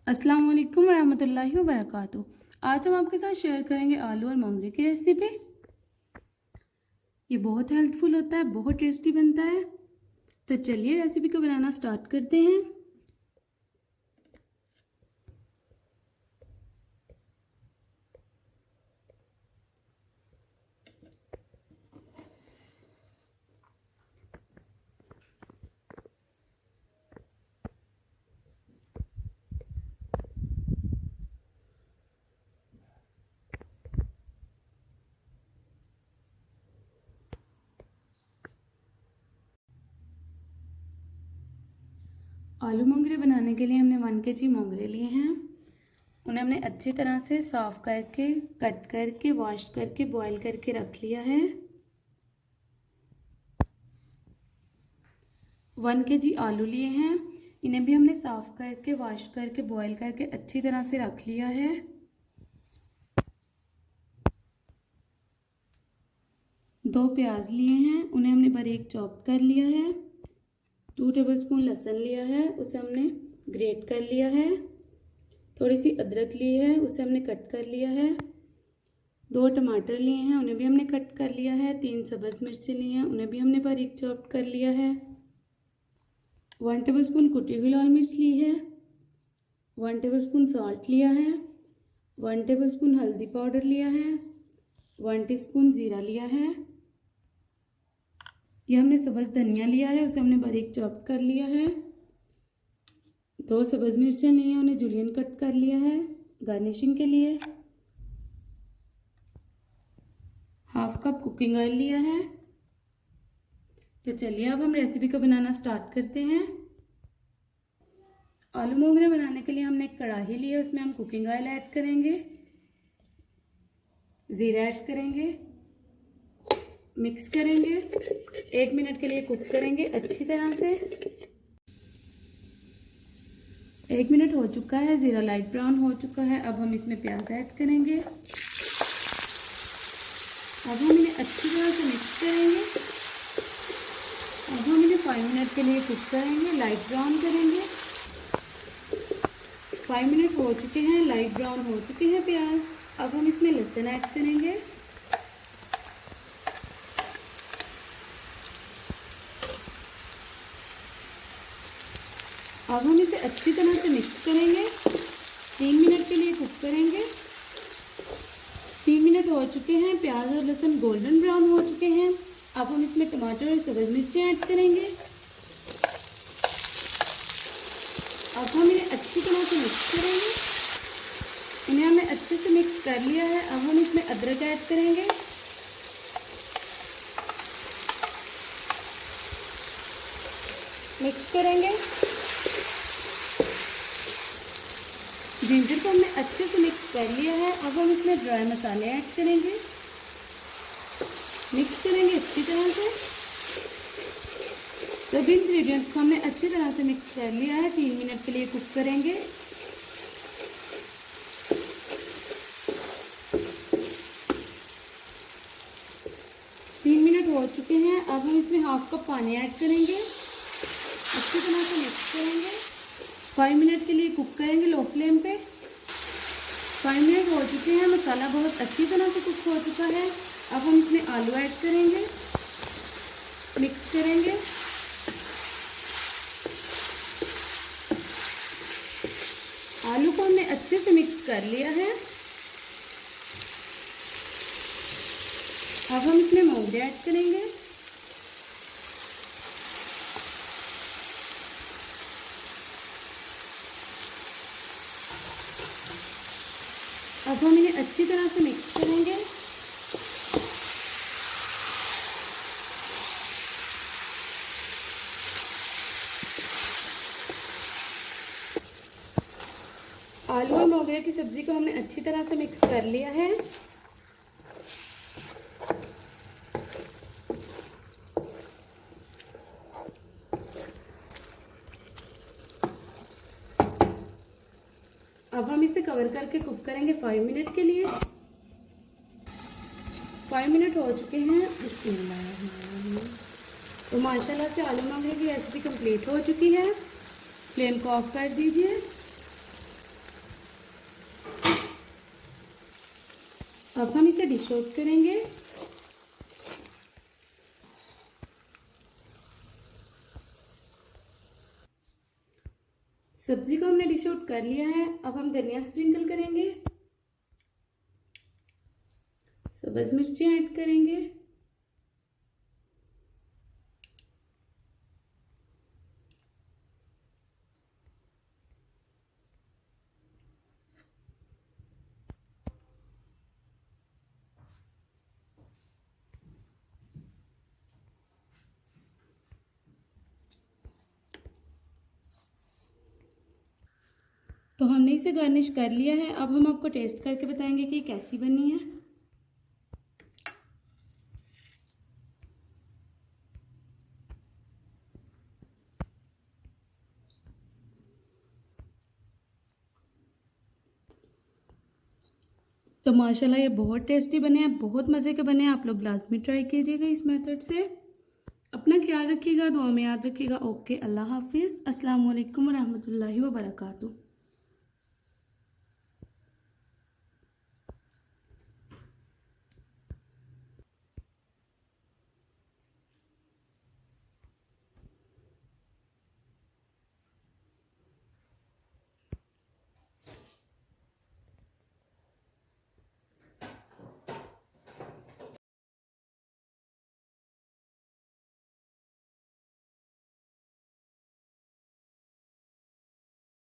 अस्सलाम वालेकुम रहमतुल्लाहि व बरकातुहू। आज हम आपके साथ शेयर करेंगे आलू और मोंगरे की रेसिपी। ये बहुत हेल्पफुल होता है, बहुत टेस्टी बनता है। तो चलिए रेसिपी को बनाना स्टार्ट करते हैं। आलू मोंगरे बनाने के लिए हमने 1 kg मोंगरे लिए हैं। उन्हें हमने अच्छी तरह से साफ़ करके, कट करके, वॉश करके, बॉईल करके रख लिया है। 1 kg आलू लिए हैं। इन्हें भी हमने साफ़ करके, वॉश करके, बॉईल करके अच्छी तरह से रख लिया है। 2 प्याज लिए हैं, उन्हें हमने बारीक चॉप कर लिया है। 2 टेबलस्पून लहसुन लिया है, उसे हमने ग्रेट कर लिया है। थोड़ी सी अदरक ली है, उसे हमने कट कर लिया है। 2 टमाटर लिए हैं, उन्हें भी हमने कट कर लिया है। 3 सब्ज़ मिर्ची ली हैं, उन्हें भी हमने बारीक चॉप कर लिया है। 1 टेबलस्पून कुटी हुई लाल मिर्च ली है। 1 टेबलस्पून सॉल्ट लिया है। 1 टेबलस्पून हल्दी पाउडर लिया है। 1 टीस्पून ज़ीरा लिया है। ये हमने सब्ज़ धनिया लिया है, उसे हमने बारीक चॉप कर लिया है। 2 सब्ज़ मिर्चें ली हैं, उन्हें जूलियन कट कर लिया है गार्निशिंग के लिए। 1/2 कप कुकिंग ऑयल लिया है। तो चलिए अब हम रेसिपी को बनाना स्टार्ट करते हैं। आलू मोंगरे बनाने के लिए हमने एक कढ़ाई ली है, उसमें हम कुकिंग ऑयल ऐड करेंगे, ज़ीरा ऐड करेंगे, मिक्स करेंगे। 1 मिनट के लिए कुक करेंगे अच्छी तरह से। 1 मिनट हो चुका है, ज़ीरा लाइट ब्राउन हो चुका है। अब हम इसमें प्याज ऐड करेंगे। अब हम इन्हें अच्छी तरह से मिक्स करेंगे। अब हम इन्हें 5 मिनट के लिए कुक करेंगे, लाइट ब्राउन करेंगे। 5 मिनट हो चुके हैं, लाइट ब्राउन हो चुके हैं प्याज। अब हम इसमें लहसुन ऐड करेंगे। अब हम इसे अच्छी तरह से मिक्स करेंगे। 3 मिनट के लिए कुक करेंगे। 3 मिनट हो चुके हैं, प्याज और लहसुन गोल्डन ब्राउन हो चुके हैं। अब हम इसमें टमाटर और सब्ज़ मिर्ची ऐड करेंगे। अब हम इन्हें अच्छी तरह से मिक्स करेंगे। इन्हें हमने अच्छे से मिक्स कर लिया है। अब हम इसमें अदरक ऐड करेंगे। मिक्स करेंगे। जिंजर को हमने अच्छे से मिक्स कर लिया है। अब हम इसमें ड्राई मसाले ऐड करेंगे, मिक्स करेंगे अच्छी तरह से। सभी इंग्रेडिएंट्स को हमने अच्छी तरह से मिक्स कर लिया है। 3 मिनट के लिए कुक करेंगे। तीन मिनट हो चुके हैं। अब हम इसमें 1/2 कप पानी ऐड करेंगे, अच्छी तरह से मिक्स करेंगे। 5 मिनट के लिए कुक करेंगे लो फ्लेम पे। 5 मिनट हो चुके हैं, मसाला बहुत अच्छी तरह से कुक हो चुका है। अब हम इसमें आलू ऐड करेंगे, मिक्स करेंगे। आलू को हमने अच्छे से मिक्स कर लिया है। अब हम इसमें मोंगरे ऐड करेंगे। अब हम इन्हें अच्छी तरह से मिक्स करेंगे। आलू और मोंगरे की सब्जी को हमने अच्छी तरह से मिक्स कर लिया है। अब हम इसे कवर करके कुक करेंगे 5 मिनट के लिए। 5 मिनट हो चुके हैं। तो माशाल्लाह से आलू मोंगरे की रेसिपी कंप्लीट हो चुकी है। फ्लेम को ऑफ कर दीजिए। अब हम इसे डिश आउट करेंगे। सब्जी को हमने डिश आउट कर लिया है। अब हम धनिया स्प्रिंकल करेंगे, सब्ज मिर्चियाँ ऐड करेंगे, तो हमने इसे गार्निश कर लिया है। अब हम आपको टेस्ट करके बताएंगे कि कैसी बनी है। तो माशाल्लाह ये बहुत टेस्टी बने हैं, बहुत मज़े के बने हैं। आप लोग लाजमी ट्राई कीजिएगा इस मेथड से। अपना ख्याल रखिएगा, दुआ में याद रखिएगा। ओके, अल्लाह हाफिज़। अस्सलाम वालेकुम रहमतुल्लाहि व बरकातुहू।